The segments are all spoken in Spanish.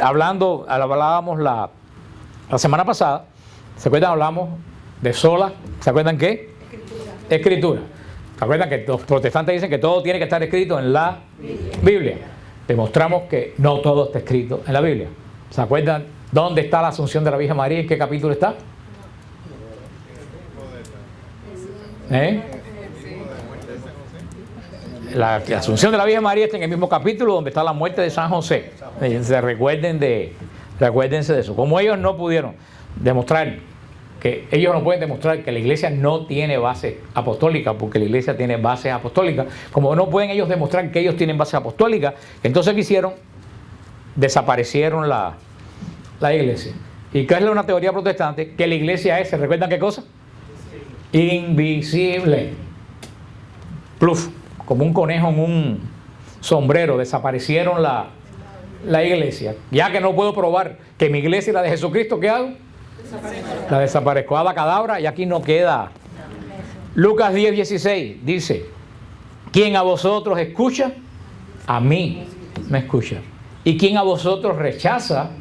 hablábamos la semana pasada, ¿se acuerdan? Hablamos de sola, ¿se acuerdan qué? Escritura. ¿Se acuerdan que los protestantes dicen que todo tiene que estar escrito en la Biblia? Demostramos que no todo está escrito en la Biblia. ¿Se acuerdan dónde está la Asunción de la Virgen María? ¿En qué capítulo está? La Asunción de la Virgen María está en el mismo capítulo donde está la muerte de San José. Recuérdense de eso. Como ellos no pudieron demostrar ellos no pueden demostrar que la iglesia no tiene base apostólica, porque la iglesia tiene base apostólica. Como no pueden ellos demostrar que ellos tienen base apostólica, entonces ¿qué hicieron? Desaparecieron la iglesia. ¿Y qué es una teoría protestante? Que la iglesia es, ¿se recuerdan qué cosa? Invisible. Pluf, como un conejo en un sombrero, desaparecieron la iglesia. Ya que no puedo probar que mi iglesia es la de Jesucristo, ¿qué hago? La desaparezco, abacadabra, y aquí no queda. Lucas 10:16 dice: quien a vosotros escucha, a mí me escucha. Y quien a vosotros rechaza,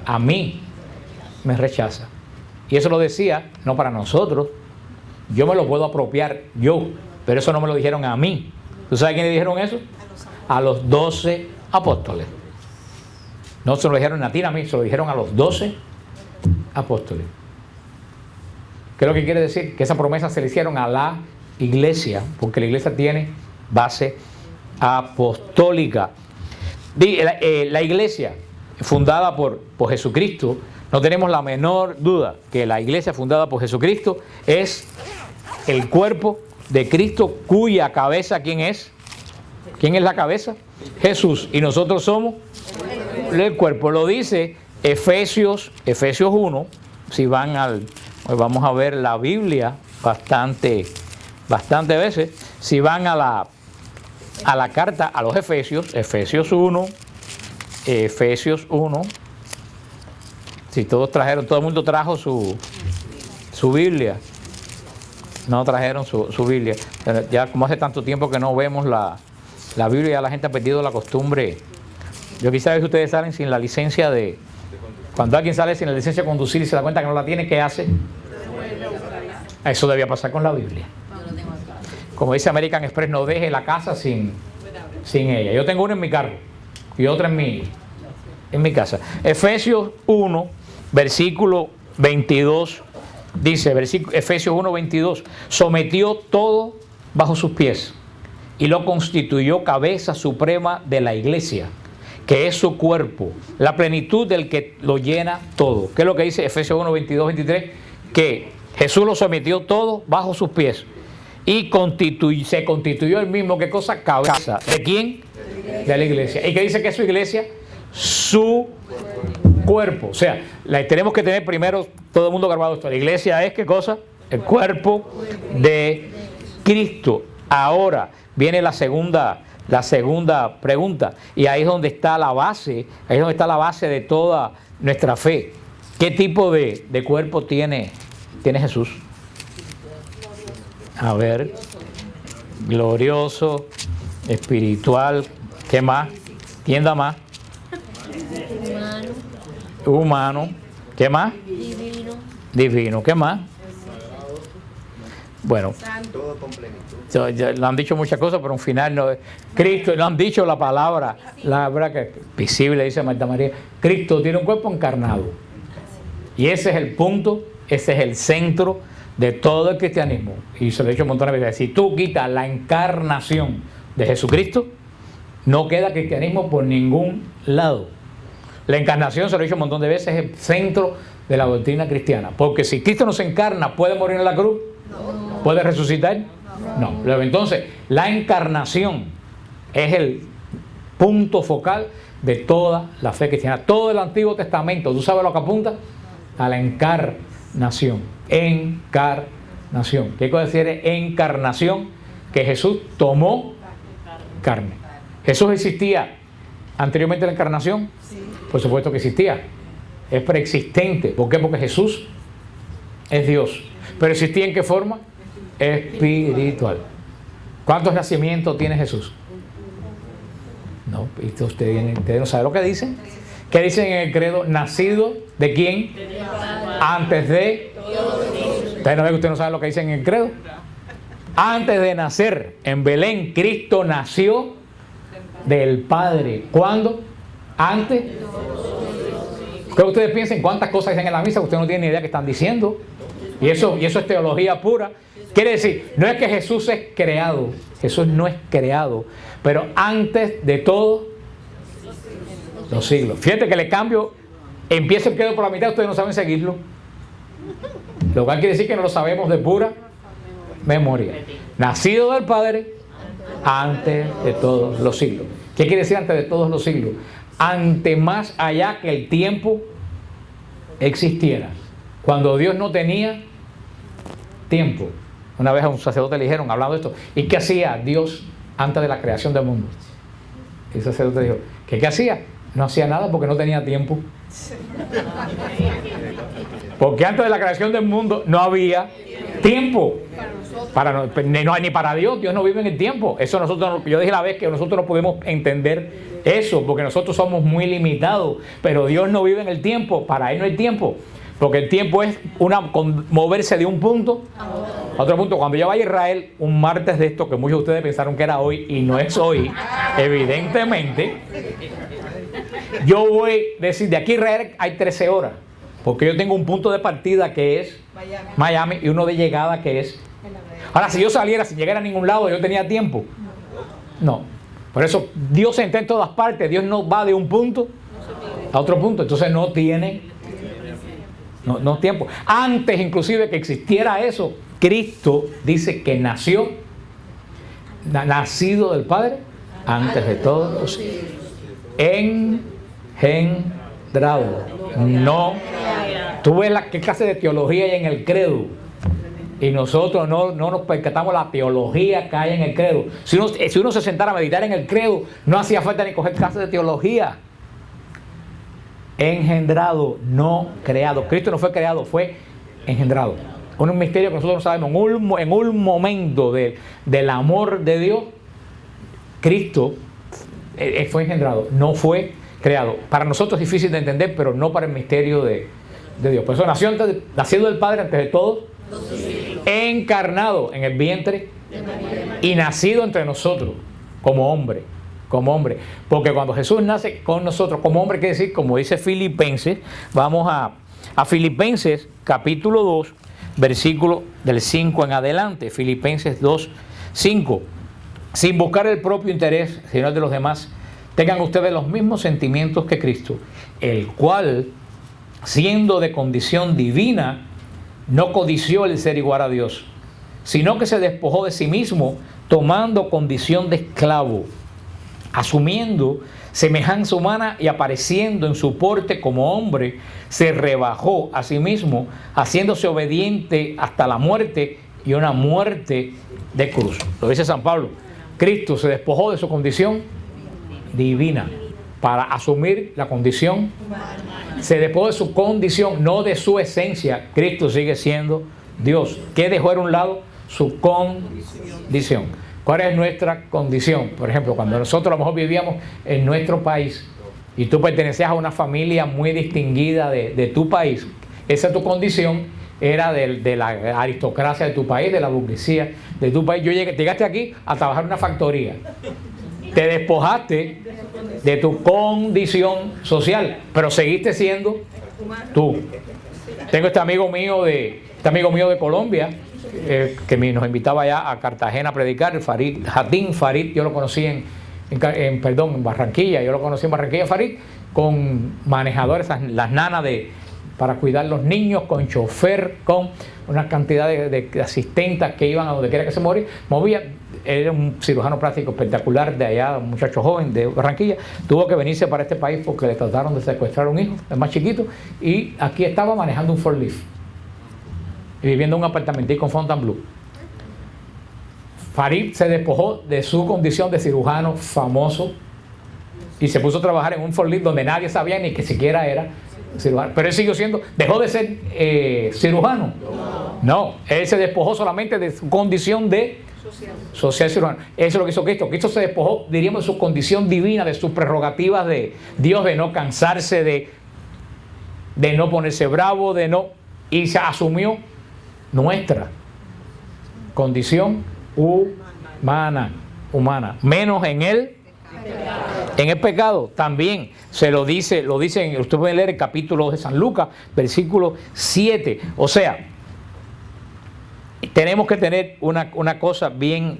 a mí me rechaza. Y eso lo decía no para nosotros, yo me lo puedo apropiar yo, pero eso no me lo dijeron a mí. ¿Tú sabes quién le dijeron eso? A los 12 apóstoles. No se lo dijeron a ti, a mí, se lo dijeron a los 12 apóstoles. ¿Qué es lo que quiere decir? Que esa promesa se le hicieron a la iglesia, porque la iglesia tiene base apostólica. La iglesia fundada por Jesucristo, no tenemos la menor duda que la iglesia fundada por Jesucristo es el cuerpo de Cristo, cuya cabeza, ¿quién es? ¿Quién es la cabeza? Jesús. Y nosotros somos el cuerpo. Lo dice Efesios 1. Si van vamos a ver la Biblia bastante veces. Si van a la carta a los Efesios 1. Si todos trajeron, todo el mundo trajo su Biblia. No trajeron su Biblia. Ya como hace tanto tiempo que no vemos la Biblia, ya la gente ha perdido la costumbre. Yo quisiera ver si ustedes salen sin la licencia de... Cuando alguien sale sin la licencia de conducir y se da cuenta que no la tiene, ¿qué hace? Eso debía pasar con la Biblia. Como dice American Express, no deje la casa sin ella. Yo tengo una en mi carro y otra en mi casa. Efesios 1, versículo 22, dice, Efesios 1, 22, sometió todo bajo sus pies y lo constituyó cabeza suprema de la iglesia, que es su cuerpo, la plenitud del que lo llena todo. ¿Qué es lo que dice Efesios 1, 22, 23? Que Jesús lo sometió todo bajo sus pies y se constituyó el mismo, ¿qué cosa? Cabeza. ¿De quién? De la iglesia. ¿Y qué dice que es su iglesia? Su cuerpo. O sea, tenemos que tener primero todo el mundo grabado esto. La iglesia es, ¿qué cosa? El cuerpo de Cristo. Ahora viene la segunda pregunta, y ahí es donde está la base, de toda nuestra fe. ¿Qué tipo de cuerpo tiene Jesús? A ver, glorioso, espiritual, ¿qué más? ¿Quién da más? Humano, ¿qué más? Divino, ¿qué más? Bueno, ya le han dicho muchas cosas, pero al final no. Cristo, no han dicho la palabra que es visible, dice Marta María. Cristo tiene un cuerpo encarnado. Y ese es el punto, ese es el centro de todo el cristianismo. Y se lo he dicho un montón de veces. Si tú quitas la encarnación de Jesucristo, no queda cristianismo por ningún lado. La encarnación, se lo he dicho un montón de veces, es el centro de la doctrina cristiana. Porque si Cristo no se encarna, ¿puede morir en la cruz? No. ¿Puede resucitar? No. Luego, entonces, la encarnación es el punto focal de toda la fe cristiana. Todo el Antiguo Testamento, ¿tú sabes lo que apunta? A la encarnación. Encarnación. ¿Qué quiere decir encarnación? Que Jesús tomó carne. ¿Jesús existía anteriormente a la encarnación? Sí. Por supuesto que existía. Es preexistente. ¿Por qué? Porque Jesús es Dios. ¿Pero existía en qué forma? Espiritual. ¿Cuántos nacimientos tiene Jesús? No, ustedes no saben lo que dicen. ¿Qué dicen en el credo? ¿Nacido de quién? Antes de... ¿Ustedes no ven que ustedes no saben lo que dicen en el credo? Antes de nacer en Belén, Cristo nació del Padre. ¿Cuándo? Antes. ¿Qué ustedes piensan? ¿Cuántas cosas dicen en la misa que ustedes no tienen ni idea que están diciendo? Y eso es teología pura. Quiere decir, no es que Jesús es creado. Jesús no es creado. Pero antes de todo los siglos. Fíjate que le cambio. Empieza el credo por la mitad, ustedes no saben seguirlo. Lo cual quiere decir que no lo sabemos de pura memoria. Nacido del Padre antes de todos los siglos. ¿Qué quiere decir antes de todos los siglos? Ante más allá que el tiempo existiera. Cuando Dios no tenía tiempo. Una vez a un sacerdote le dijeron, hablando de esto, ¿y qué hacía Dios antes de la creación del mundo? Y el sacerdote dijo, ¿qué hacía? No hacía nada porque no tenía tiempo. Porque antes de la creación del mundo no había tiempo. Ni para Dios. Dios no vive en el tiempo. Eso nosotros, yo dije la vez que nosotros no podemos entender eso, porque nosotros somos muy limitados. Pero Dios no vive en el tiempo. Para Él no hay tiempo. Porque el tiempo es moverse de un punto a otro punto. Cuando yo vaya a Israel, un martes de esto, que muchos de ustedes pensaron que era hoy, y no es hoy, evidentemente, yo voy a decir, de aquí a Israel hay 13 horas. Porque yo tengo un punto de partida que es Miami y uno de llegada que es... Ahora, si yo saliera sin llegar a ningún lado, ¿yo tenía tiempo? No. Por eso Dios está en todas partes. Dios no va de un punto a otro punto. Entonces no tiene tiempo. Antes inclusive que existiera eso, Cristo dice que nació, nacido del Padre, antes de todos, engendrado. No. Tú ves qué clase de teología hay en el credo. Y nosotros no nos percatamos la teología que hay en el credo. Si uno se sentara a meditar en el credo, no hacía falta ni coger clases de teología. Engendrado, no creado. Cristo no fue creado, fue engendrado. Un misterio que nosotros no sabemos. En un momento del amor de Dios, Cristo fue engendrado, no fue creado. Para nosotros es difícil de entender, pero no para el misterio de Dios. Por eso nació del Padre antes de todo, encarnado en el vientre y nacido entre nosotros como hombre. Porque cuando Jesús nace con nosotros como hombre, quiere decir, como dice Filipenses, vamos a Filipenses capítulo 2, versículo del 5 en adelante. Filipenses 2, 5. Sin buscar el propio interés, sino el de los demás, tengan ustedes los mismos sentimientos que Cristo, el cual, siendo de condición divina, no codició el ser igual a Dios, sino que se despojó de sí mismo, tomando condición de esclavo, asumiendo semejanza humana y apareciendo en su porte como hombre, se rebajó a sí mismo, haciéndose obediente hasta la muerte, y una muerte de cruz. Lo dice San Pablo. Cristo se despojó de su condición divina para asumir la condición. Se despojó de su condición, no de su esencia. Cristo sigue siendo Dios. ¿Qué dejó a un lado? Su condición. ¿Cuál es nuestra condición? Por ejemplo, cuando nosotros a lo mejor vivíamos en nuestro país y tú pertenecías a una familia muy distinguida de tu país, esa tu condición era de la aristocracia de tu país, de la burguesía de tu país. Llegaste aquí a trabajar en una factoría. Te despojaste de tu condición social, pero seguiste siendo tú. Tengo este amigo mío de Colombia, que nos invitaba allá a Cartagena a predicar, Farid, yo lo conocí en Barranquilla, Farid, con manejadores, las nanas para cuidar los niños, con chofer, con una cantidad de asistentas que iban a donde quiera que se movía. Era un cirujano plástico espectacular de allá, un muchacho joven de Barranquilla. Tuvo que venirse para este país porque le trataron de secuestrar a un hijo, el más chiquito, y aquí estaba manejando un forklift y viviendo en un apartamentico en Fontainebleau. Farid se despojó de su condición de cirujano famoso y se puso a trabajar en un forklift donde nadie sabía ni que siquiera era cirujano. Pero él siguió dejó de ser cirujano. No, él se despojó solamente de su condición de social ser humano. Eso es lo que hizo Cristo. Cristo se despojó, diríamos, de su condición divina, de sus prerrogativas de Dios, de no cansarse, de no ponerse bravo, y se asumió nuestra condición humana, menos en el pecado. También lo dicen, usted puede leer el capítulo de San Lucas, versículo 7. O sea, tenemos que tener una cosa bien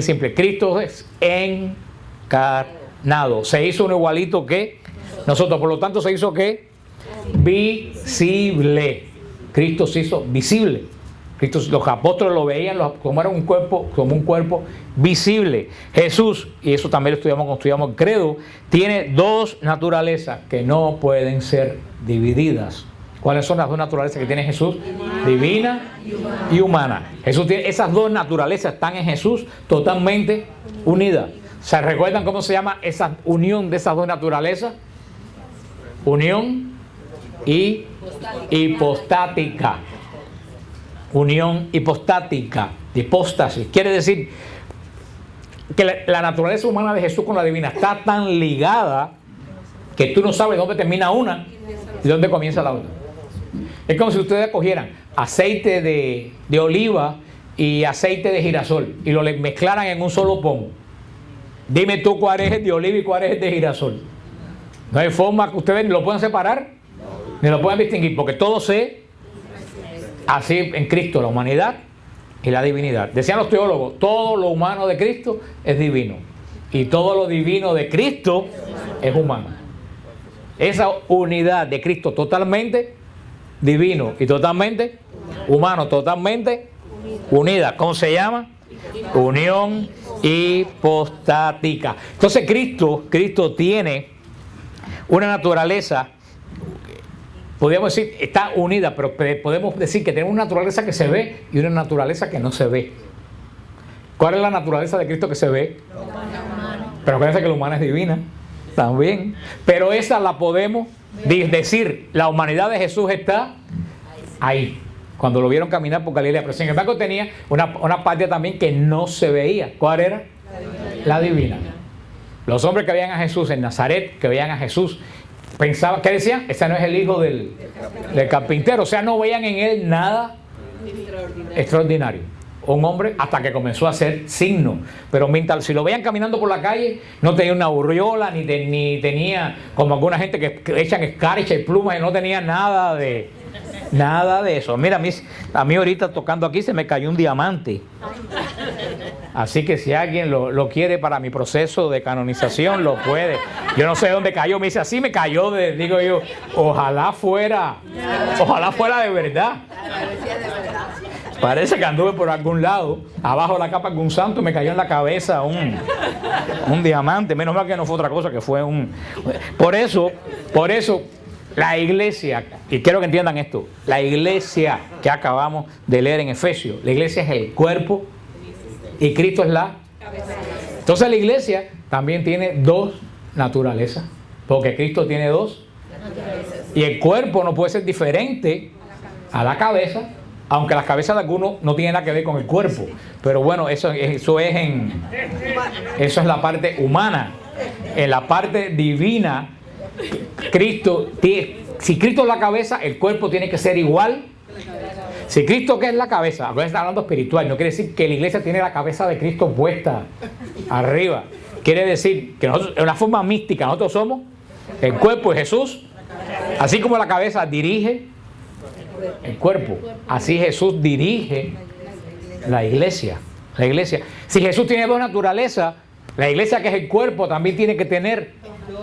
simple. Cristo es encarnado. Se hizo un igualito que nosotros. Por lo tanto, se hizo ¿qué? Visible. Cristo se hizo visible. Los apóstoles lo veían como un cuerpo visible. Jesús, y eso también lo estudiamos cuando estudiamos el credo, tiene dos naturalezas que no pueden ser divididas. ¿Cuáles son las dos naturalezas que tiene Jesús? Divina y humana. Jesús tiene esas dos naturalezas, están en Jesús totalmente unidas. ¿Se recuerdan cómo se llama esa unión de esas dos naturalezas? Unión y hipostática. Unión hipostática, hipóstasis. Quiere decir que la naturaleza humana de Jesús con la divina está tan ligada que tú no sabes dónde termina una y dónde comienza la otra. Es como si ustedes cogieran aceite de oliva y aceite de girasol y lo mezclaran en un solo pomo. Dime tú cuál es el de oliva y cuál es el de girasol. No hay forma que ustedes ni lo puedan separar ni lo puedan distinguir, porque todo así en Cristo, la humanidad y la divinidad. Decían los teólogos, todo lo humano de Cristo es divino y todo lo divino de Cristo es humano. Esa unidad de Cristo totalmente divino y totalmente humano, totalmente unida. ¿Cómo se llama? Unión hipostática. Entonces Cristo tiene una naturaleza, podríamos decir, está unida, pero podemos decir que tenemos una naturaleza que se ve y una naturaleza que no se ve. ¿Cuál es la naturaleza de Cristo que se ve? Pero acuérdense que la humana es divina también. Pero esa la podemos decir, la humanidad de Jesús está ahí. Cuando lo vieron caminar por Galilea. Pero sin embargo tenía una parte también que no se veía. ¿Cuál era? La divina. Los hombres que veían a Jesús en Nazaret, que veían a Jesús, pensaban, ¿qué decían? Ese no es el hijo del carpintero. O sea, no veían en él nada extraordinario. Un hombre hasta que comenzó a hacer signos. Pero mientras, si lo veían caminando por la calle, no tenía una aureola, ni tenía, como alguna gente que echan escarcha y plumas, y no tenía nada de eso. Mira, a mí ahorita tocando aquí se me cayó un diamante. Así que si alguien lo quiere para mi proceso de canonización, lo puede. Yo no sé dónde cayó. Me dice, así me cayó, digo yo, ojalá fuera de verdad. Parece que anduve por algún lado, abajo de la capa de algún santo, me cayó en la cabeza un diamante. Menos mal que no fue otra cosa, que fue Por eso, la iglesia, y quiero que entiendan esto, la iglesia que acabamos de leer en Efesios, la iglesia es el cuerpo y Cristo es la cabeza. Entonces la iglesia también tiene dos naturalezas, porque Cristo tiene dos naturalezas. Y el cuerpo no puede ser diferente a la cabeza, aunque las cabezas de algunos no tienen nada que ver con el cuerpo. Pero bueno, eso es la parte humana. En la parte divina, si Cristo es la cabeza, el cuerpo tiene que ser igual. Si Cristo, ¿qué es la cabeza? Ahora está hablando espiritual. No quiere decir que la iglesia tiene la cabeza de Cristo puesta arriba. Quiere decir que nosotros, en una forma mística, nosotros somos el cuerpo de Jesús. Así como la cabeza dirige el cuerpo, así Jesús dirige la iglesia. Si Jesús tiene dos naturalezas, la iglesia, que es el cuerpo, también tiene que tener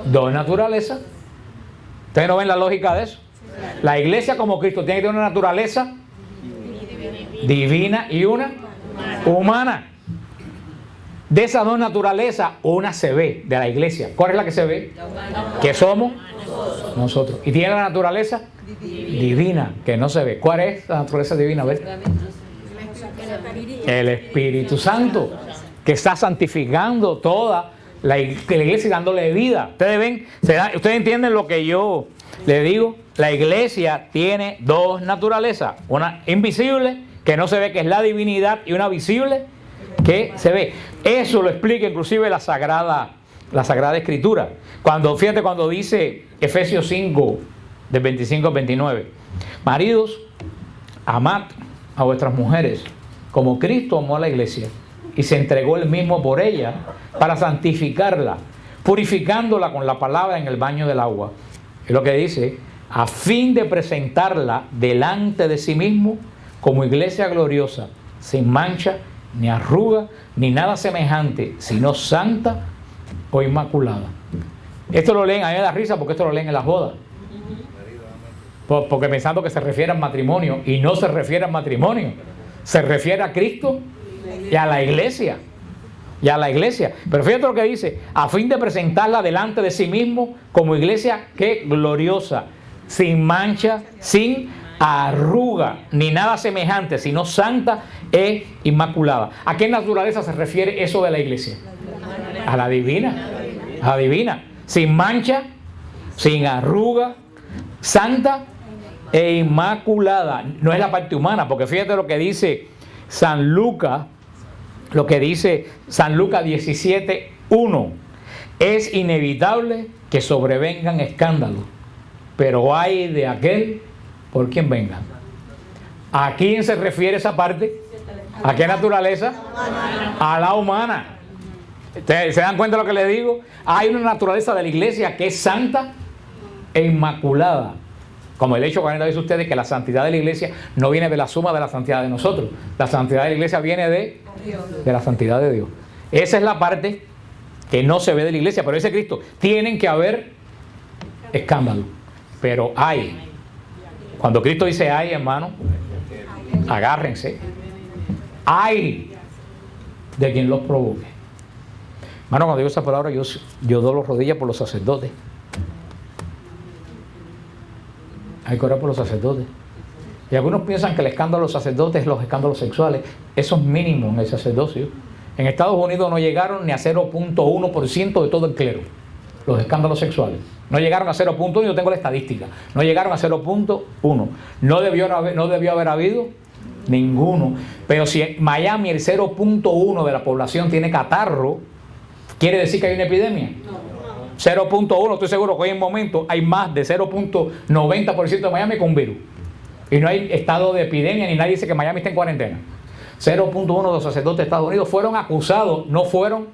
dos naturalezas. ¿Ustedes no ven la lógica de eso? La iglesia como Cristo tiene que tener una naturaleza divina y una humana. De esas dos naturalezas, una se ve de la iglesia. ¿Cuál es la que se ve? Que somos nosotros. Y tiene la naturaleza divina, que no se ve. ¿Cuál es la naturaleza divina? A ver. El Espíritu Santo, que está santificando toda la iglesia y dándole vida. Ustedes ven, ustedes entienden lo que yo les digo. La iglesia tiene dos naturalezas, una invisible, que no se ve, que es la divinidad, y una visible, que se ve. Eso lo explica inclusive la Sagrada Escritura. Fíjate cuando dice Efesios 5, del 25 al 29. Maridos, amad a vuestras mujeres como Cristo amó a la iglesia y se entregó él mismo por ella para santificarla, purificándola con la palabra en el baño del agua. Es lo que dice, a fin de presentarla delante de sí mismo como iglesia gloriosa, sin mancha, ni arruga, ni nada semejante, sino santa o inmaculada. Esto lo leen, a mí me da risa porque esto lo leen en las bodas. Porque pensando que se refiere al matrimonio, y no se refiere al matrimonio, se refiere a Cristo y a la iglesia. Y a la iglesia. Pero fíjate lo que dice, a fin de presentarla delante de sí mismo como iglesia que gloriosa, sin mancha, sin arruga, ni nada semejante, sino santa e inmaculada. ¿A qué naturaleza se refiere eso de la iglesia? A la divina. A la divina. Sin mancha, sin arruga, santa e inmaculada. No es la parte humana, porque fíjate lo que dice San Lucas, lo que dice San Lucas 17:1. Es inevitable que sobrevengan escándalos, pero hay de aquel por quien vengan. ¿A quién se refiere esa parte? ¿A qué naturaleza? A la humana. ¿Se dan cuenta de lo que les digo? Hay una naturaleza de la iglesia que es santa e inmaculada. Como el hecho, cuando dice ustedes que la santidad de la iglesia no viene de la suma de la santidad de nosotros. La santidad de la iglesia viene de la santidad de Dios. Esa es la parte que no se ve de la iglesia. Pero dice Cristo, tienen que haber escándalo. Pero hay. Cuando Cristo dice hay, hermano, agárrense. Hay de quien los provoque. Hermano, cuando digo esa palabra, yo doblo rodillas por los sacerdotes. Hay que orar por los sacerdotes. Y algunos piensan que el escándalo de los sacerdotes es los escándalos sexuales. Eso es mínimo en el sacerdocio. En Estados Unidos no llegaron ni a 0.1% de todo el clero, los escándalos sexuales. No llegaron a 0.1, yo tengo la estadística. No llegaron a 0.1. No debió haber habido ninguno. Pero si en Miami el 0.1 de la población tiene catarro, ¿quiere decir que hay una epidemia? 0.1, estoy seguro que hoy en momento hay más de 0.90% de Miami con virus. Y no hay estado de epidemia ni nadie dice que Miami está en cuarentena. 0.1 de los sacerdotes de Estados Unidos fueron acusados, no fueron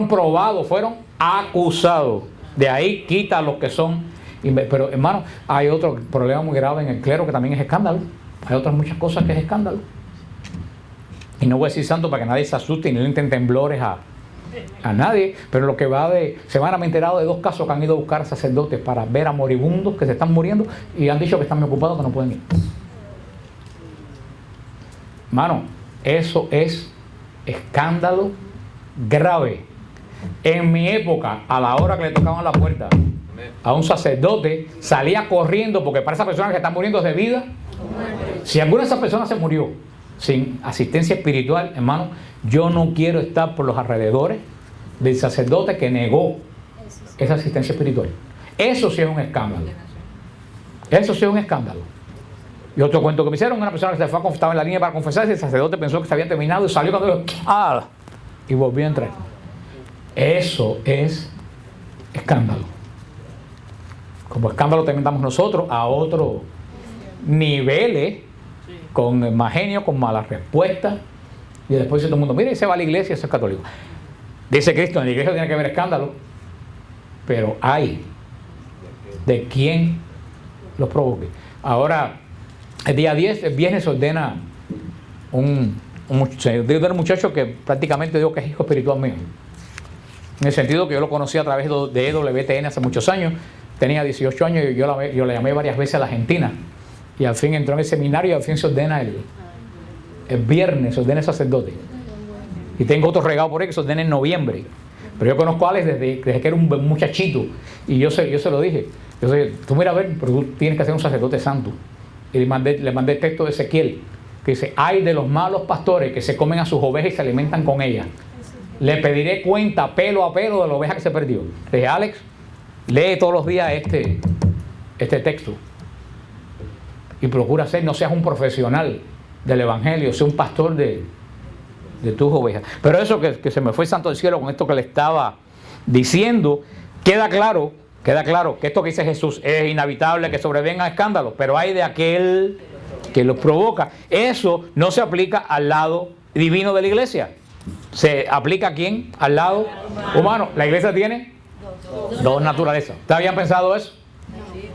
probados, fueron acusados. De ahí quita a los que son. Pero hermano, hay otro problema muy grave en el clero que también es escándalo. Hay otras muchas cosas que es escándalo. Y no voy a decir santo para que nadie se asuste y no le intenten temblores a nadie, pero lo que va me he enterado de 2 casos que han ido a buscar sacerdotes para ver a moribundos que se están muriendo y han dicho que están muy ocupados, que no pueden ir. Hermano, eso es escándalo grave. En mi época, a la hora que le tocaban la puerta a un sacerdote, salía corriendo porque para esas personas que están muriendo es de vida. Si alguna de esas personas se murió sin asistencia espiritual, hermano, yo no quiero estar por los alrededores del sacerdote que negó esa asistencia espiritual. Eso sí es un escándalo. Eso sí es un escándalo. Y otro cuento que me hicieron, una persona que se fue a estaba en la línea para confesarse, el sacerdote pensó que se había terminado y salió cuando y volvió a entrar. Eso es escándalo. Como escándalo también damos nosotros a otros niveles, con más genio, con malas respuestas. Y después dice todo el mundo, mire, se va a la iglesia, eso es católico. Dice Cristo, en la iglesia tiene que haber escándalo. Pero hay de quien los provoque. Ahora, el día 10, el viernes, se ordena un muchacho que prácticamente digo que es hijo espiritual mío. En el sentido que yo lo conocí a través de EWTN hace muchos años. Tenía 18 años y yo le llamé varias veces a la Argentina. Y al fin entró en el seminario y al fin se ordena el viernes, se ordena el sacerdote. Y tengo otro regalo por ahí que se ordena en noviembre. Pero yo conozco a Alex desde que era un muchachito. Y yo se lo dije. Tú mira a ver, pero tú tienes que ser un sacerdote santo. Y le mandé el texto de Ezequiel, que dice, ay de los malos pastores que se comen a sus ovejas y se alimentan con ellas. Le pediré cuenta pelo a pelo de la oveja que se perdió. Le dije, Alex, lee todos los días este texto. Y procura ser, no seas un profesional del evangelio, sea un pastor de de tus ovejas. Pero eso que se me fue santo del cielo con esto que le estaba diciendo, queda claro que esto que dice Jesús es inevitable que sobrevengan escándalos, pero hay de aquel que los provoca. Eso no se aplica al lado divino de la iglesia. ¿Se aplica a quién? Al lado humano. La iglesia tiene dos naturalezas. ¿Ustedes habían pensado eso?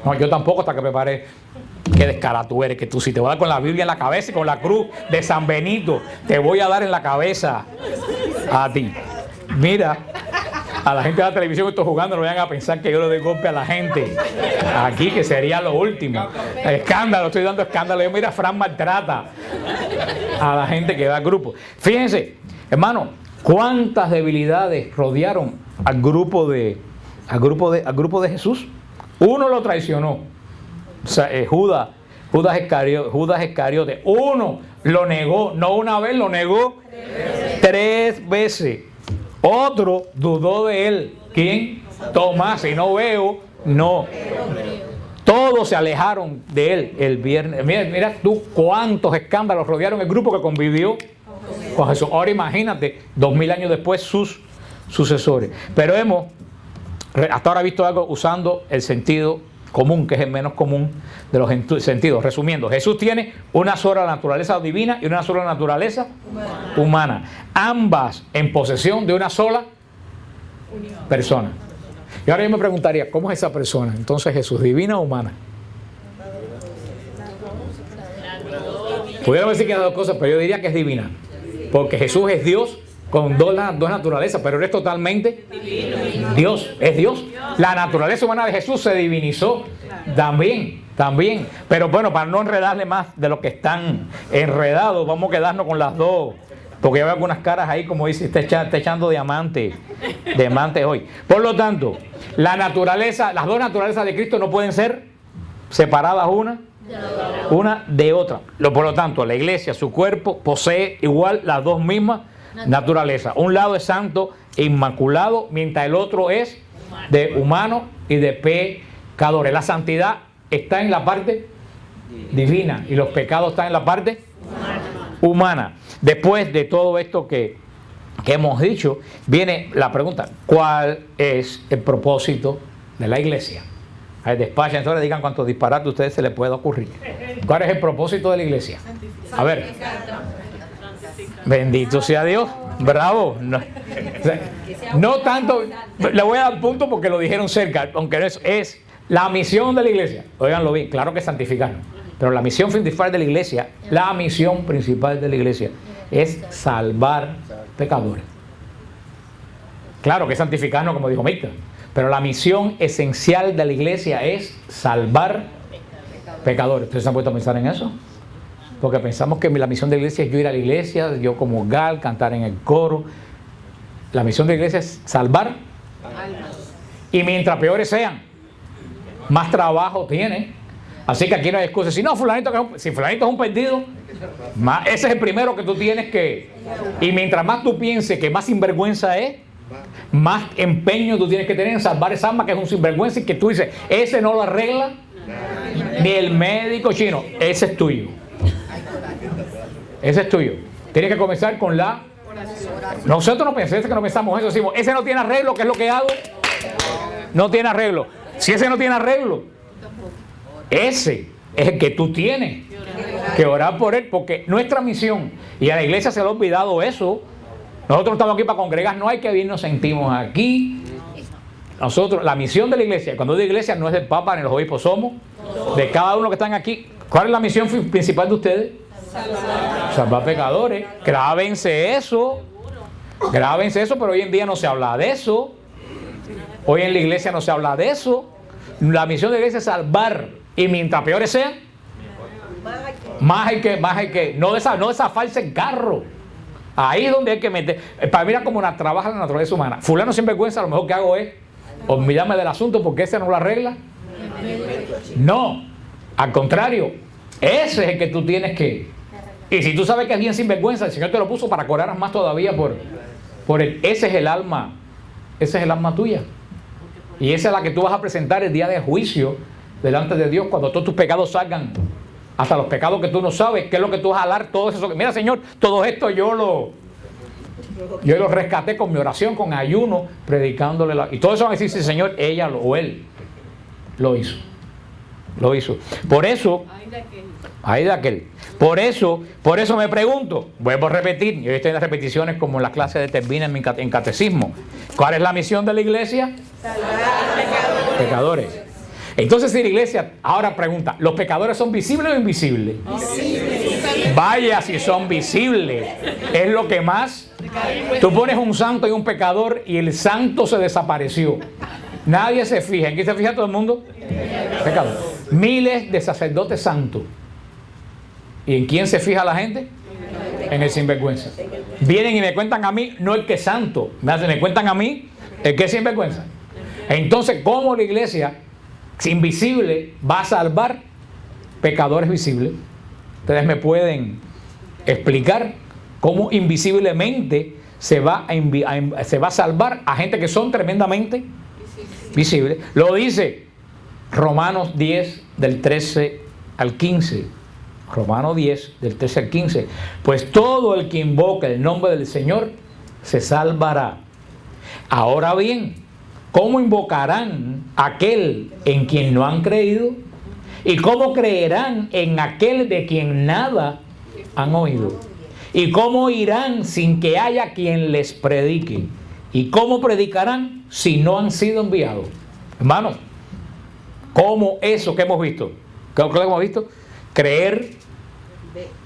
No, yo tampoco, hasta que me paré. Qué descarado tú eres, que tú si te voy a dar con la Biblia en la cabeza y con la cruz de San Benito, te voy a dar en la cabeza a ti. Mira, a la gente de la televisión que estoy jugando no vayan a pensar que yo le doy golpe a la gente aquí, que sería lo último. Escándalo, estoy dando escándalo. Yo mira, Fran maltrata a la gente que va al grupo. Fíjense, hermano, cuántas debilidades rodearon al grupo de Jesús. Uno lo traicionó. O sea, Judas Iscariote. Uno lo negó, no una vez, lo negó 3 veces. Otro dudó de él. ¿Quién? Tomás. Si no veo, no. Todos se alejaron de él el viernes. Mira tú cuántos escándalos rodearon el grupo que convivió con Jesús. Ahora imagínate, 2000 años después, sus sucesores. Pero hemos hasta ahora visto algo usando el sentido común, que es el menos común de los sentidos. Resumiendo, Jesús tiene una sola naturaleza divina y una sola naturaleza humana. Ambas en posesión de una sola persona. Y ahora yo me preguntaría, ¿cómo es esa persona? Entonces, ¿Jesús divina o humana? Pudiera decir que las dos cosas, pero yo diría que es divina. Porque Jesús es Dios con dos naturalezas, pero él es totalmente Dios, es Dios. La naturaleza humana de Jesús se divinizó también. Pero bueno, para no enredarle más de lo que están enredados, vamos a quedarnos con las dos, porque ya veo algunas caras ahí, como dice, está echando diamante hoy. Por lo tanto, las dos naturalezas de Cristo no pueden ser separadas una de otra. Por lo tanto, la iglesia, su cuerpo, posee igual las dos mismas naturaleza. Un lado es santo e inmaculado, mientras el otro es de humano y de pecadores. La santidad está en la parte divina y los pecados están en la parte humana. Después de todo esto que hemos dicho, viene la pregunta: ¿cuál es el propósito de la iglesia? A ver, despachen, entonces digan cuántos disparates a ustedes se les pueda ocurrir. ¿Cuál es el propósito de la iglesia? A ver. Bendito sea Dios, bravo. No tanto, le voy a dar punto porque lo dijeron cerca, aunque es la misión de la iglesia. Óiganlo bien, claro que es santificarnos, pero la misión principal de la iglesia, es salvar pecadores. Claro que es santificarnos, como dijo Micta, pero la misión esencial de la iglesia es salvar pecadores. ¿Ustedes se han puesto a pensar en eso? Porque pensamos que la misión de la iglesia es yo ir a la iglesia, yo comulgar, cantar en el coro. La misión de la iglesia es salvar almas. Y mientras peores sean, más trabajo tiene. Así que aquí no hay excusa. Si no, si fulanito es un perdido, ese es el primero que tú tienes que... Y mientras más tú pienses que más sinvergüenza es, más empeño tú tienes que tener en salvar esa alma que es un sinvergüenza, y que tú dices, ese no lo arregla ni el médico chino, ese es tuyo. Ese es tuyo. Tienes que comenzar con la oración. Nosotros no pensamos eso, decimos, ese no tiene arreglo, ¿qué es lo que hago? No tiene arreglo. Si ese no tiene arreglo, ese es el que tú tienes que orar por él, porque nuestra misión, y a la iglesia se le ha olvidado eso. Nosotros estamos aquí para congregar, no hay que bien nos sentimos aquí. Nosotros, la misión de la iglesia, cuando digo iglesia, no es del Papa ni los obispos, somos de cada uno que están aquí. ¿Cuál es la misión principal de ustedes? Salvar pecadores. Grábense eso, pero hoy en día no se habla de eso. Hoy en la iglesia no se habla de eso. La misión de la iglesia es salvar, y mientras peores sean, más hay que no desafarse el carro. Ahí es donde hay que meter. Para mirar cómo trabaja la naturaleza humana. Fulano sinvergüenza, lo mejor que hago es olvidarme del asunto porque ese no lo arregla. No, al contrario, ese es el que tú tienes que... Y si tú sabes que es bien sinvergüenza, el Señor te lo puso para que oraras más todavía por él. Ese es el alma tuya. Y esa es la que tú vas a presentar el día de juicio delante de Dios, cuando todos tus pecados salgan, hasta los pecados que tú no sabes, qué es lo que tú vas a hablar, todo eso. Mira, Señor, todo esto yo Yo los rescaté con mi oración, con ayuno, predicándole y todos eso van a decir, sí, Señor, ella o él lo hizo. Lo hizo. Por eso, ay de aquel. Por eso me pregunto, vuelvo a repetir, yo estoy en las repeticiones como en las clases de Termina en catecismo. ¿Cuál es la misión de la iglesia? Salvar pecadores. Entonces, si la iglesia ahora pregunta, ¿los pecadores son visibles o invisibles? Visibles. Vaya si son visibles. Es lo que más. Tú pones un santo y un pecador y el santo se desapareció. Nadie se fija. ¿En qué se fija todo el mundo? Pecador. Miles de sacerdotes santos. ¿Y en quién se fija la gente? En el sinvergüenza. Vienen y me cuentan a mí, no el que es santo. Me cuentan a mí el que es sinvergüenza. Entonces, ¿cómo la iglesia invisible va a salvar pecadores visibles? Ustedes me pueden explicar cómo invisiblemente se va a salvar a gente que son tremendamente visibles. Lo dice Romanos 10 del 13 al 15. Romanos 10 del 13 al 15. Pues todo el que invoca el nombre del Señor se salvará. Ahora bien, ¿cómo invocarán a aquel en quien no han creído? ¿Y cómo creerán en aquel de quien nada han oído? ¿Y cómo irán sin que haya quien les predique? ¿Y cómo predicarán si no han sido enviados? Hermanos, ¿cómo eso que hemos visto? ¿Qué es lo que hemos visto? Creer,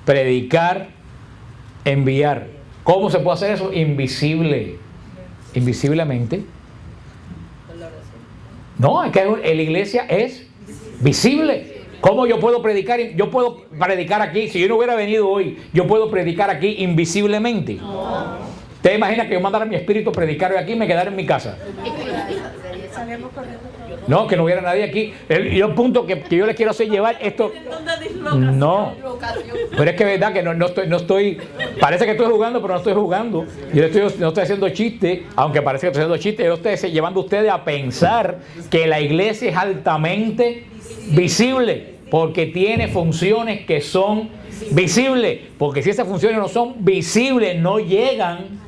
predicar, enviar. ¿Cómo se puede hacer eso? Invisiblemente. No, es que la iglesia es visible. ¿Cómo yo puedo predicar? Yo puedo predicar aquí. Si yo no hubiera venido hoy, yo puedo predicar aquí invisiblemente. ¿Usted imagina que yo mandara mi espíritu a predicar hoy aquí y me quedara en mi casa? No, que no hubiera nadie aquí. El punto que yo les quiero hacer llevar esto. No. Pero es que es verdad que no estoy. Parece que estoy jugando, pero no estoy jugando. Yo no estoy haciendo chiste, aunque parece que estoy haciendo chiste. Yo estoy llevando a ustedes a pensar que la iglesia es altamente visible, porque tiene funciones que son visibles. Porque si esas funciones no son visibles, no llegan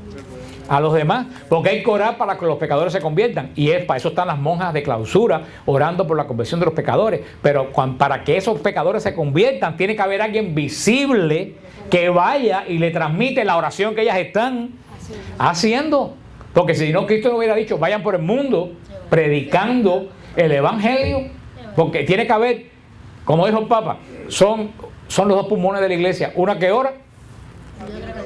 a los demás, porque hay que orar para que los pecadores se conviertan, y para eso están las monjas de clausura orando por la conversión de los pecadores. Pero para que esos pecadores se conviertan, tiene que haber alguien visible que vaya y le transmite la oración que ellas están haciendo, porque si no, Cristo no hubiera dicho vayan por el mundo predicando el evangelio, porque tiene que haber, como dijo el Papa, son los dos pulmones de la iglesia, una que ora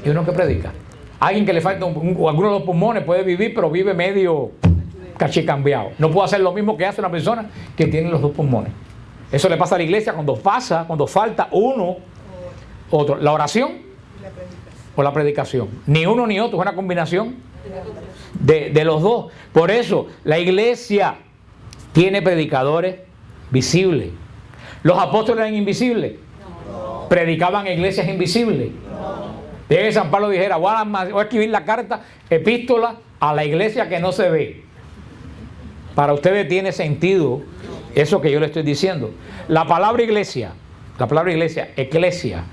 y uno que predica. Alguien que le falta alguno de los pulmones puede vivir, pero vive medio cachicambiado. No puede hacer lo mismo que hace una persona que tiene los dos pulmones. Eso le pasa a la iglesia cuando falta uno, otro. La oración o la predicación. Ni uno ni otro, es una combinación de los dos. Por eso la iglesia tiene predicadores visibles. ¿Los apóstoles eran invisibles? ¿Predicaban en iglesias invisibles? De que San Pablo dijera, voy a escribir la carta, epístola a la iglesia que no se ve. Para ustedes tiene sentido eso que yo le estoy diciendo. La palabra iglesia, eclesia,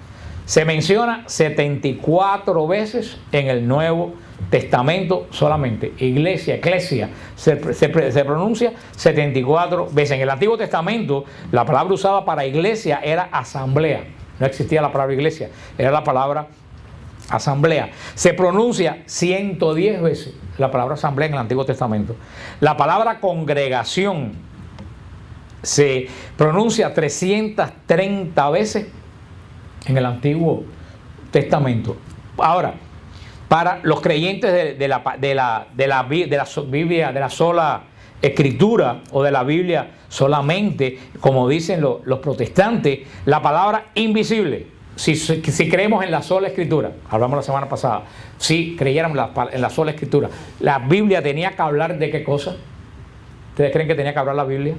se menciona 74 veces en el Nuevo Testamento solamente. Iglesia, eclesia, se pronuncia 74 veces. En el Antiguo Testamento, la palabra usada para iglesia era asamblea. No existía la palabra iglesia, era la palabra asamblea. Se pronuncia 110 veces la palabra asamblea en el Antiguo Testamento. La palabra congregación se pronuncia 330 veces en el Antiguo Testamento. Ahora, para los creyentes de la Biblia, de la sola escritura o de la Biblia solamente, como dicen los protestantes, la palabra invisible. Si creemos en la sola escritura, hablamos la semana pasada, si creyéramos en la sola escritura, la Biblia tenía que hablar de qué cosa. ¿Ustedes creen que tenía que hablar la Biblia?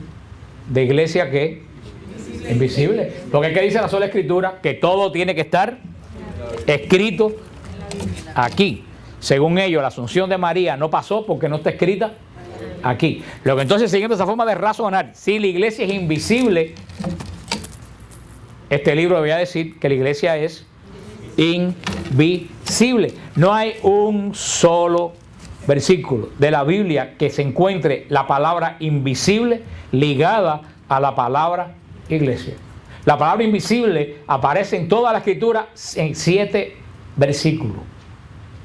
¿De iglesia qué? Invisible. Porque ¿qué dice la sola escritura? Que todo tiene que estar escrito aquí. Según ellos, la asunción de María no pasó porque no está escrita aquí. Lo que entonces, siguiendo esa forma de razonar, si la iglesia es invisible, este libro debería decir que la iglesia es invisible. invisible. No hay un solo versículo de la Biblia que se encuentre la palabra invisible ligada a la palabra iglesia. La palabra invisible aparece en toda la escritura en 7 versículos.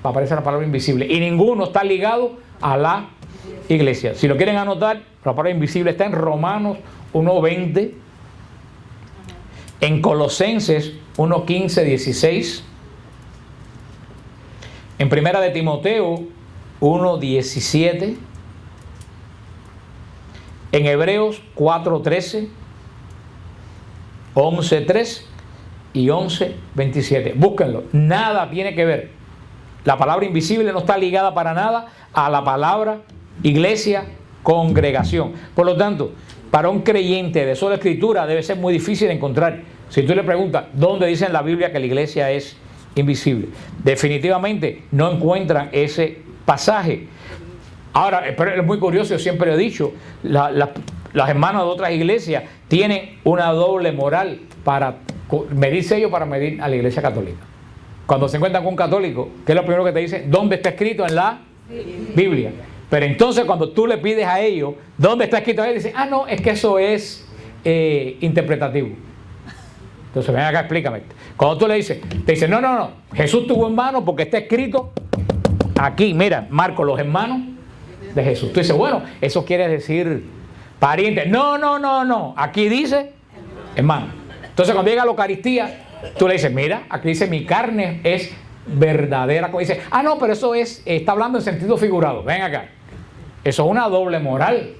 Aparece la palabra invisible y ninguno está ligado a la iglesia. Si lo quieren anotar, la palabra invisible está en Romanos 1:20, en Colosenses 1:15, 16, en Primera de Timoteo 1:17, en Hebreos 4:13, 11:3 y 11:27. Búsquenlo. Nada tiene que ver. La palabra invisible no está ligada para nada a la palabra iglesia, congregación. Por lo tanto, para un creyente de sola escritura debe ser muy difícil encontrar. Si tú le preguntas dónde dice en la Biblia que la iglesia es invisible, definitivamente no encuentran ese pasaje. Ahora, pero es muy curioso, yo siempre he dicho, las hermanas de otras iglesias tienen una doble moral para medirse ellos, para medir a la iglesia católica. Cuando se encuentran con un católico, ¿qué es lo primero que te dice? ¿Dónde está escrito en la Biblia? Pero entonces cuando tú le pides a ellos, ¿dónde está escrito? Ellos dicen, no, es que eso es interpretativo. Entonces ven acá, explícame. Cuando tú le dices, te dicen, no, Jesús tuvo hermanos porque está escrito aquí, mira, Marcos, los hermanos de Jesús. Tú dices, bueno, eso quiere decir pariente. No, aquí dice hermano. Entonces cuando llega la Eucaristía, tú le dices, mira, aquí dice mi carne es verdadera. Como dice, no, pero eso está hablando en sentido figurado. Ven acá. Eso es una doble moral.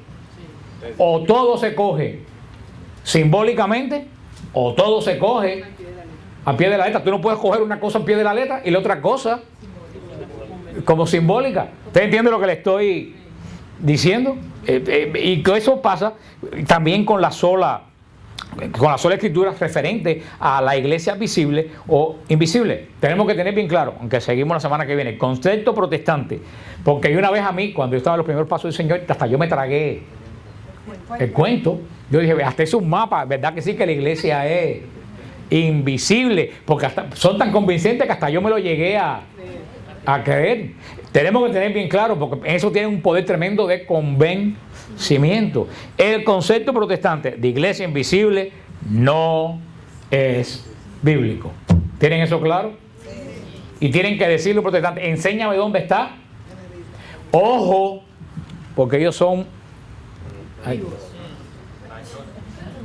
O todo se coge simbólicamente, o todo se coge a pie de la letra. Tú no puedes coger una cosa a pie de la letra y la otra cosa como simbólica. ¿Usted entiende lo que le estoy diciendo? Y que eso pasa también con la sola escritura referente a la iglesia visible o invisible. Tenemos que tener bien claro, aunque seguimos la semana que viene, el concepto protestante. Porque una vez a mí, cuando yo estaba en los primeros pasos del Señor, hasta yo me tragué el cuento. Yo dije, hasta es un mapa, ¿verdad que sí que la iglesia es invisible? Porque son tan convincentes que hasta yo me lo llegué a creer. Tenemos que tener bien claro, porque eso tiene un poder tremendo de convencimiento. El concepto protestante de iglesia invisible no es bíblico. ¿Tienen eso claro? Y tienen que decirlo protestantes, enséñame dónde está. Ojo, porque ellos son...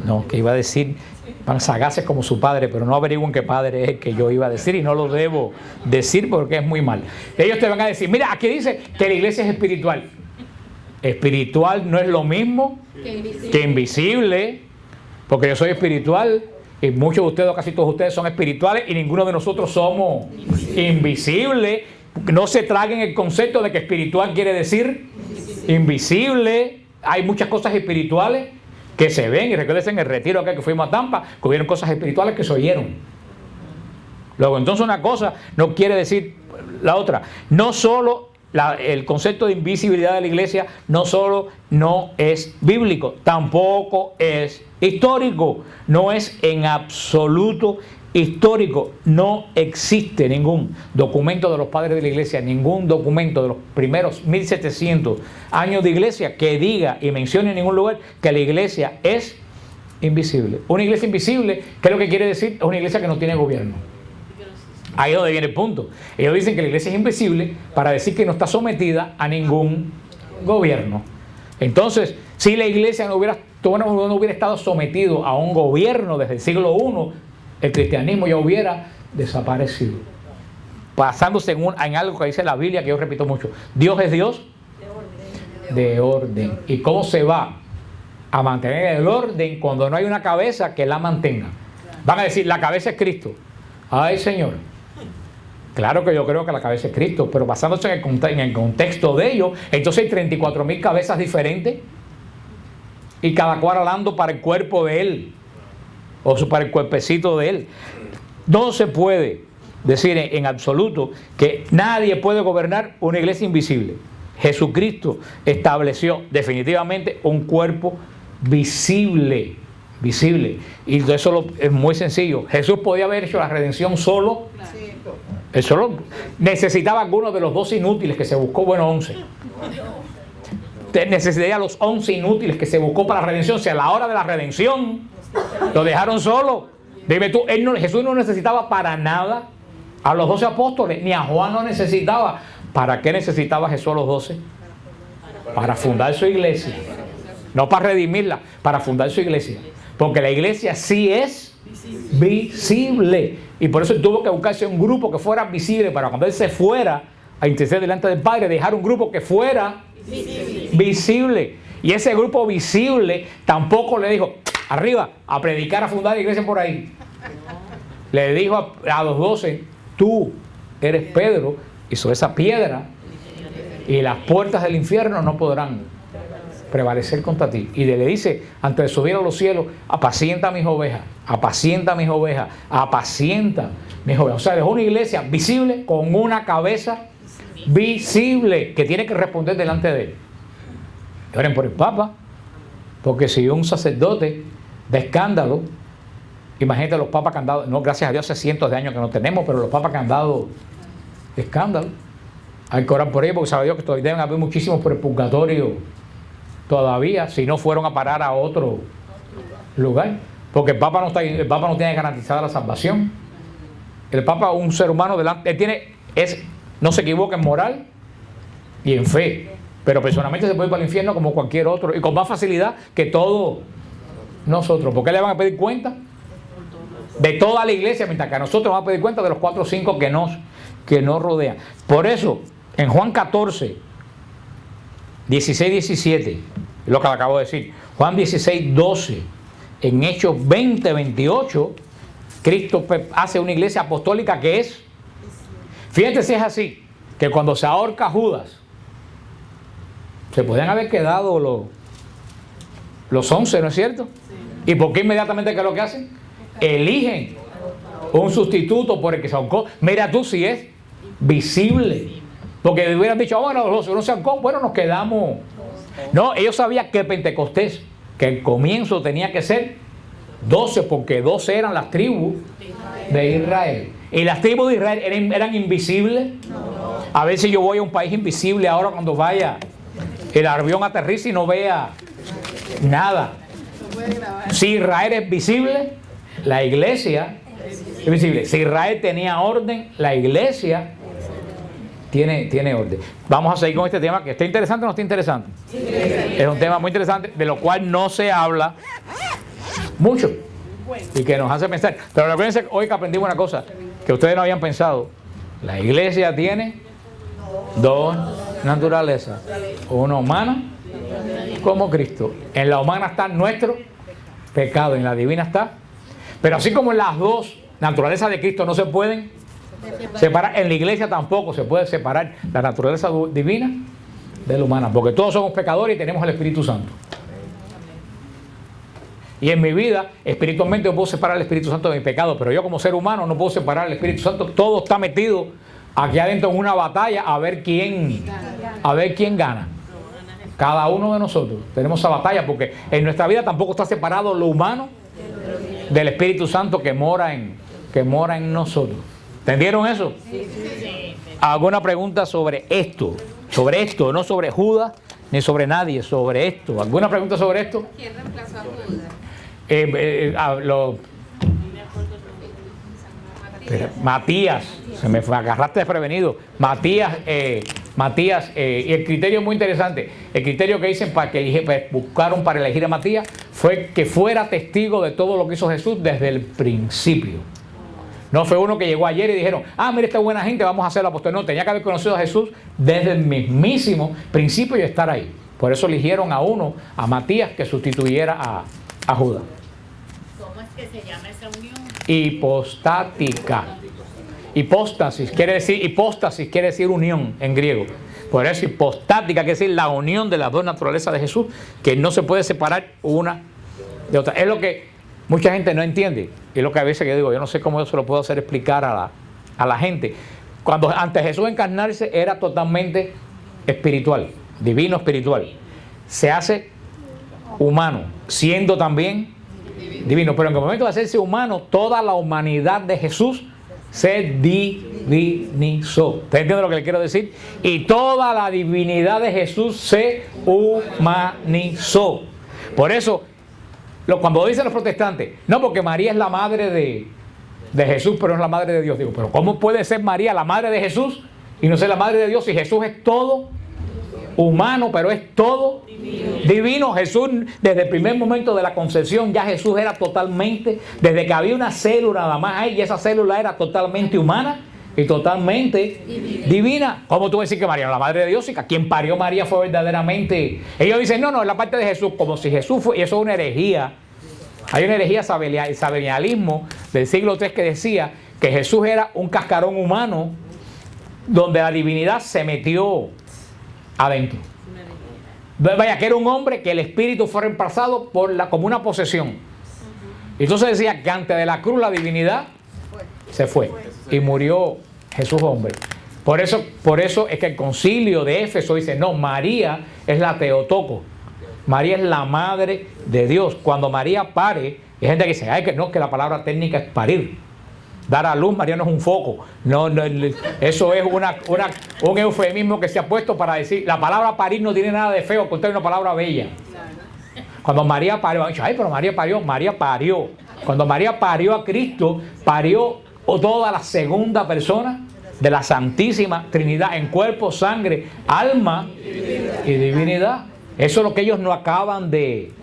No, que iba a decir, van sagaces como su padre, pero no averigüen qué padre es el que yo iba a decir y no lo debo decir porque es muy mal. Ellos te van a decir, mira, aquí dice que la iglesia es espiritual. Espiritual no es lo mismo que invisible, porque yo soy espiritual y muchos de ustedes, o casi todos ustedes son espirituales y ninguno de nosotros somos invisibles. No se traguen el concepto de que espiritual quiere decir invisible. Hay muchas cosas espirituales que se ven, y recuerden en el retiro acá que fuimos a Tampa, que hubieron cosas espirituales que se oyeron. Luego, entonces una cosa no quiere decir la otra. No solo el concepto de invisibilidad de la iglesia, no solo no es bíblico, tampoco es histórico, no es en absoluto histórico. No existe ningún documento de los padres de la iglesia, ningún documento de los primeros 1700 años de iglesia que diga y mencione en ningún lugar que la iglesia es invisible. Una iglesia invisible, ¿qué es lo que quiere decir? Es una iglesia que no tiene gobierno. Ahí es donde viene el punto. Ellos dicen que la iglesia es invisible para decir que no está sometida a ningún gobierno. Entonces, si la iglesia no hubiera estado sometido a un gobierno desde el siglo I, el cristianismo ya hubiera desaparecido. Basándose en algo que dice la Biblia, que yo repito mucho. Dios es Dios de orden. ¿Y cómo se va a mantener el orden cuando no hay una cabeza que la mantenga? Van a decir, la cabeza es Cristo. Ay, Señor. Claro que yo creo que la cabeza es Cristo, pero basándose en el contexto de ello, entonces hay 34,000 cabezas diferentes y cada cual hablando para el cuerpo de Él. O para el cuerpecito de Él. No se puede decir en absoluto que nadie puede gobernar una iglesia invisible. Jesucristo estableció definitivamente un cuerpo visible. visible. Y eso es muy sencillo. Jesús podía haber hecho la redención solo. Él solo necesitaba algunos de los 12 inútiles que se buscó, bueno, 11. Necesitaría los 11 inútiles que se buscó para la redención. Si a la hora de la redención lo dejaron solo. Dime tú, Jesús no necesitaba para nada a los 12 apóstoles, ni a Juan no necesitaba. ¿Para qué necesitaba Jesús a los 12? Para fundar su iglesia. No para redimirla, para fundar su iglesia. Porque la iglesia sí es visible. Y por eso tuvo que buscarse un grupo que fuera visible para cuando él se fuera a interceder delante del Padre, dejar un grupo que fuera visible. Y ese grupo visible tampoco le dijo, arriba, a predicar, a fundar la iglesia por ahí. Le dijo a los 12, tú eres Pedro, y sobre esa piedra, y las puertas del infierno no podrán prevalecer contra ti. Y le dice, antes de subir a los cielos, apacienta mis ovejas, apacienta mis ovejas, apacienta mis ovejas. O sea, dejó una iglesia visible con una cabeza visible que tiene que responder delante de él. Y oren por el Papa, porque si un sacerdote de escándalo, imagínate los papas que han dado, no, gracias a Dios hace cientos de años que no tenemos, pero los papas que han dado escándalo, hay que orar por ellos, porque sabe Dios que todavía deben haber muchísimos por el purgatorio todavía, si no fueron a parar a otro lugar, porque el Papa no tiene garantizada la salvación. El Papa es un ser humano delante, no se equivoca en moral y en fe, pero personalmente se puede ir para el infierno como cualquier otro, y con más facilidad que todos nosotros. ¿Por qué le van a pedir cuenta? De toda la iglesia, mientras que a nosotros vamos a pedir cuenta de los 4 o 5 que nos rodean. Por eso, en Juan 14, 16, 17, lo que acabo de decir, Juan 16, 12, en Hechos 20, 28, Cristo hace una iglesia apostólica que es, fíjate si es así, que cuando se ahorca Judas, se podían haber quedado los 11, ¿no es cierto? ¿Y por qué inmediatamente qué es lo que hacen? Eligen un sustituto por el que se ahorcó. Mira tú si es visible. Porque hubieran dicho, bueno, los no se ahorcó, bueno, nos quedamos. No, ellos sabían que Pentecostés, que el comienzo tenía que ser 12, porque 12 eran las tribus de Israel. ¿Y las tribus de Israel eran invisibles? A ver si yo voy a un país invisible ahora cuando vaya el avión aterriza y no vea nada. Si Israel es visible, la iglesia es visible. Si Israel tenía orden, la iglesia tiene orden. Vamos a seguir con este tema, que está interesante o no está interesante. Es un tema muy interesante, de lo cual no se habla mucho y que nos hace pensar. Pero recuerden hoy que aprendimos una cosa que ustedes no habían pensado. La iglesia tiene 2 naturalezas, una humana como Cristo. En la humana está nuestro pecado, en la divina está. Pero así como en las 2 naturalezas de Cristo no se pueden separar, en la iglesia tampoco se puede separar la naturaleza divina de la humana, porque todos somos pecadores y tenemos el Espíritu Santo. Y en mi vida, espiritualmente yo puedo separar el Espíritu Santo de mi pecado, pero yo como ser humano no puedo separar el Espíritu Santo. Todo está metido aquí adentro en una batalla a ver quién gana. Cada uno de nosotros tenemos esa batalla, porque en nuestra vida tampoco está separado lo humano del Espíritu Santo que mora en nosotros. ¿Entendieron eso? Sí. ¿Alguna pregunta sobre esto? Sobre esto, no sobre Judas ni sobre nadie, sobre esto. ¿Alguna pregunta sobre esto? ¿Quién reemplazó a Judas? Matías, se me agarraste desprevenido. Matías, y el criterio es muy interesante. El criterio que dicen buscaron para elegir a Matías fue que fuera testigo de todo lo que hizo Jesús desde el principio. No fue uno que llegó ayer y dijeron, mira esta buena gente, vamos a hacer la apóstol. No, tenía que haber conocido a Jesús desde el mismísimo principio y estar ahí. Por eso eligieron a Matías, que sustituyera a Judas. ¿Cómo es que se llama esa unión? Hipostática. Hipóstasis quiere decir unión en griego. Por eso hipostática quiere decir la unión de las 2 naturalezas de Jesús, que no se puede separar una de otra. Es lo que mucha gente no entiende. Es lo que a veces yo digo, yo no sé cómo yo se lo puedo hacer explicar a la gente. Cuando antes Jesús encarnarse era totalmente espiritual, divino espiritual. Se hace humano, siendo también divino. Pero en el momento de hacerse humano, toda la humanidad de Jesús se divinizó. ¿Usted entiende lo que le quiero decir? Y toda la divinidad de Jesús se humanizó. Por eso, cuando dicen los protestantes, no, porque María es la madre de Jesús, pero no es la madre de Dios. Digo, pero ¿cómo puede ser María la madre de Jesús y no ser la madre de Dios si Jesús es todo humano, pero es todo divino? Jesús, desde el primer momento de la concepción, ya Jesús era totalmente, desde que había una célula nada más ahí, y esa célula era totalmente humana y totalmente divina. ¿Cómo tú vas a decir que María es la madre de Dios? Y que quien parió María fue verdaderamente... Ellos dicen, no, es la parte de Jesús, como si Jesús fue... Y eso es una herejía. Hay una herejía sabelialismo del siglo III que decía que Jesús era un cascarón humano donde la divinidad se metió adentro. Vaya, que era un hombre que el espíritu fue reemplazado como una posesión. Y entonces decía que antes de la cruz la divinidad se fue y murió Jesús hombre. Por eso es que el concilio de Éfeso dice, no, María es la Teotocos. María es la madre de Dios. Cuando María pare, hay gente que dice, ay, que no, que la palabra técnica es parir. Dar a luz, María no es un foco. No, eso es un eufemismo que se ha puesto para decir, la palabra parir no tiene nada de feo, porque es una palabra bella. Cuando María parió, han dicho, ay, pero María parió. Cuando María parió a Cristo, parió toda la segunda persona de la Santísima Trinidad en cuerpo, sangre, alma y divinidad. Eso es lo que ellos no acaban de...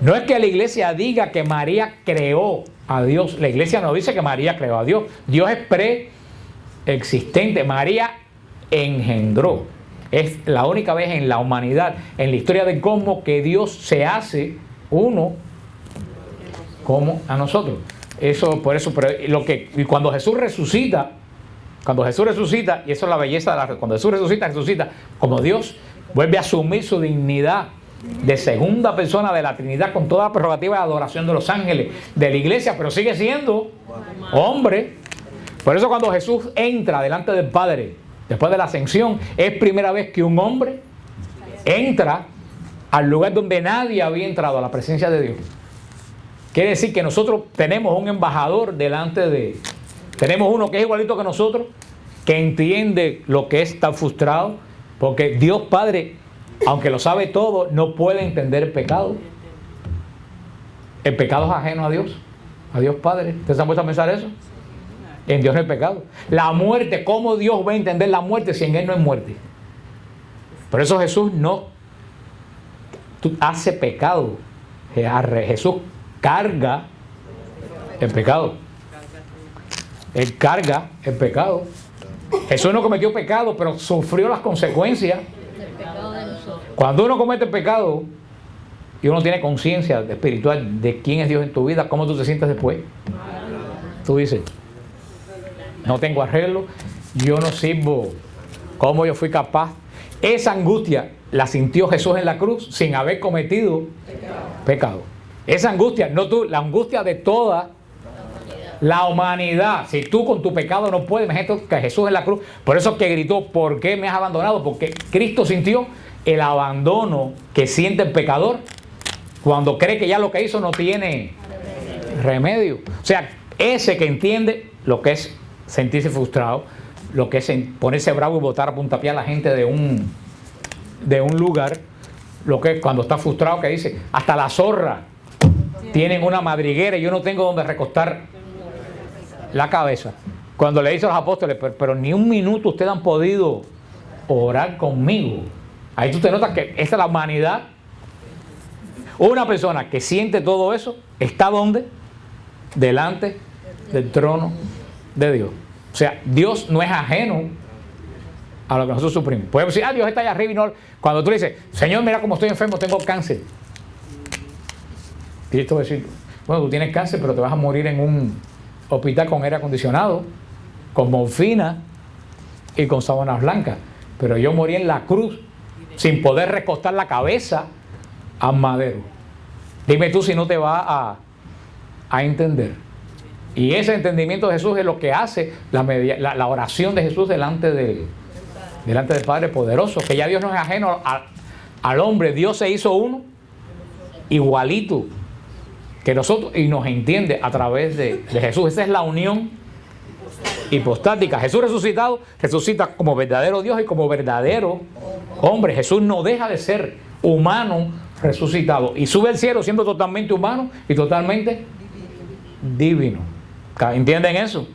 No es que la iglesia diga que María creó a Dios. La iglesia no dice que María creó a Dios. Dios es preexistente. María engendró. Es la única vez en la humanidad, en la historia del cosmos, que Dios se hace uno como a nosotros. Eso, por eso, pero y cuando Jesús resucita, y eso es la belleza cuando Jesús resucita como Dios, vuelve a asumir su dignidad de segunda persona de la Trinidad con toda la prerrogativa de adoración de los ángeles, de la iglesia, pero sigue siendo hombre. Por eso cuando Jesús entra delante del Padre después de la ascensión, es primera vez que un hombre entra al lugar donde nadie había entrado, a la presencia de Dios. Quiere decir que nosotros tenemos un embajador tenemos uno que es igualito que nosotros, que entiende lo que es estar frustrado, porque Dios Padre, aunque lo sabe todo, no puede entender el pecado. El pecado es ajeno a Dios Padre. ¿Ustedes se han puesto a pensar eso? En Dios no hay pecado. La muerte, ¿cómo Dios va a entender la muerte si en Él no hay muerte? Por eso Jesús no hace pecado. Jesús carga el pecado. Él carga el pecado. Jesús no cometió pecado, pero sufrió las consecuencias. Cuando uno comete pecado y uno tiene conciencia espiritual de quién es Dios en tu vida, ¿cómo tú te sientes después? Tú dices, no tengo arreglo, yo no sirvo, ¿cómo yo fui capaz? Esa angustia la sintió Jesús en la cruz sin haber cometido pecado. Esa angustia, no tú, la angustia de toda la humanidad. Si tú con tu pecado no puedes, imagínate que Jesús en la cruz, por eso que gritó, ¿por qué me has abandonado? Porque Cristo sintió el abandono que siente el pecador cuando cree que ya lo que hizo no tiene remedio. O sea, ese que entiende lo que es sentirse frustrado, lo que es ponerse bravo y botar a puntapié a la gente de un lugar, lo que es cuando está frustrado, que dice, hasta la zorra tienen una madriguera y yo no tengo donde recostar la cabeza. Cuando le dice a los apóstoles, pero ni un minuto ustedes han podido orar conmigo. Ahí tú te notas que esta es la humanidad. Una persona que siente todo eso, ¿está dónde? Delante del trono de Dios. O sea, Dios no es ajeno a lo que nosotros sufrimos. Podemos decir, Dios está allá arriba y no... Cuando tú le dices, Señor, mira cómo estoy enfermo, tengo cáncer. Cristo va a decir, bueno, tú tienes cáncer, pero te vas a morir en un hospital con aire acondicionado, con morfina y con sábanas blancas. Pero yo morí en la cruz sin poder recostar la cabeza al madero. Dime tú si no te va a entender. Y ese entendimiento de Jesús es lo que hace la oración de Jesús delante del Padre poderoso, que ya Dios no es ajeno al hombre. Dios se hizo uno igualito que nosotros, y nos entiende a través de Jesús. Esa es la unión hipostática. Jesús resucitado, resucita como verdadero Dios y como verdadero hombre. Jesús no deja de ser humano resucitado y sube al cielo siendo totalmente humano y totalmente divino. ¿Entienden eso?